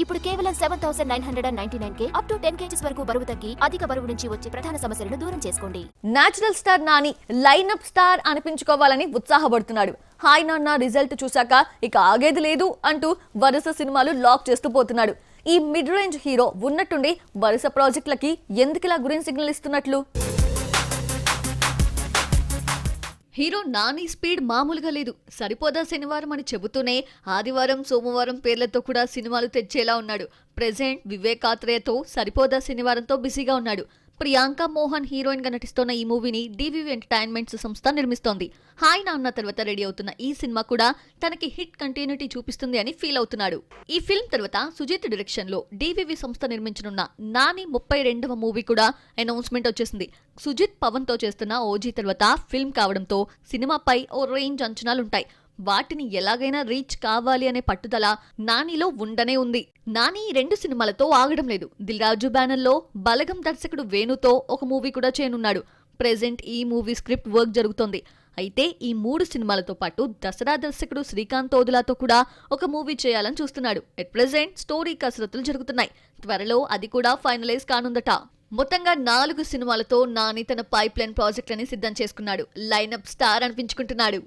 ఇప్పుడు కేవలం 7,999K up to 10 kgs వరకు బరువు తగ్గి అధిక బరువు నుంచి వచ్చే ప్రధాన సమస్యలను దూరం చేసుకోండి. Natural star Nani lineup star అనిపించుకోవాలని ఉత్సాహపడుతున్నాడు. హాయ్ నాన్న రిజల్ట్ చూశాక ఇక ఆగేది లేదు అంటూ వరుస సినిమాలు లాక్ చేస్తూ పోతున్నాడు. ఈ మిడ్ రేంజ్ హీరో ఉన్నట్టుండి వరుస ప్రాజెక్టులకి ఎందుకిలా గ్రీన్ సిగ్నల్ ఇస్తున్నట్లు? హీరో నాని స్పీడ్ మామూలుగా లేదు. సరిపోదా శనివారం అని చెబుతూనే ఆదివారం సోమవారం పేర్లతో కూడా సినిమాలు తెచ్చేలా ఉన్నాడు. ప్రెజెంట్ వివేక్ ఆత్రేయతో సరిపోదా శనివారంతో బిజీగా ఉన్నాడు. ప్రియాంక మోహన్ హీరోయిన్ గా నటిస్తోన్న ఈ మూవీని డివివి ఎంటర్టైన్మెంట్స్ సంస్థ నిర్మిస్తోంది. హాయ్ నాన్న తర్వాత రెడీ అవుతున్న ఈ సినిమా కూడా తనకి హిట్ కంటిన్యూటీ చూపిస్తుంది అని ఫీల్ అవుతున్నాడు. ఈ ఫిల్మ్ తర్వాత సుజిత్ డైరెక్షన్ లో డివివి సంస్థ నిర్మించనున్న నాని 32వ మూవీ కూడా అనౌన్స్మెంట్ వచ్చేసింది. సుజిత్ పవన్ తో చేస్తున్న ఓజీ తర్వాత ఫిల్మ్ కావడంతో సినిమాపై ఓ రేంజ్ అంచనాలుంటాయి. వాటిని ఎలాగైనా రీచ్ కావాలి అనే పట్టుదల నానిలో ఉండనే ఉంది. నాని ఈ 2 సినిమాలతో ఆగడం లేదు. దిల్ రాజు బ్యానర్ లో బలగం దర్శకుడు వేణుతో ఒక మూవీ కూడా చేయనున్నాడు. ప్రెజెంట్ ఈ మూవీ స్క్రిప్ట్ వర్క్ జరుగుతోంది. అయితే ఈ 3 సినిమాలతో పాటు దసరా దర్శకుడు శ్రీకాంత్ ఓదులాతో కూడా ఒక మూవీ చేయాలని చూస్తున్నాడు. ఎట్ ప్రెజెంట్ స్టోరీ కసరత్తులు జరుగుతున్నాయి. త్వరలో అది కూడా ఫైనలైజ్ కానుందట. మొత్తంగా 4 సినిమాలతో నాని తన పైప్ లైన్ ప్రాజెక్టులని సిద్ధం చేసుకున్నాడు. Lineup star అనిపించుకుంటున్నాడు.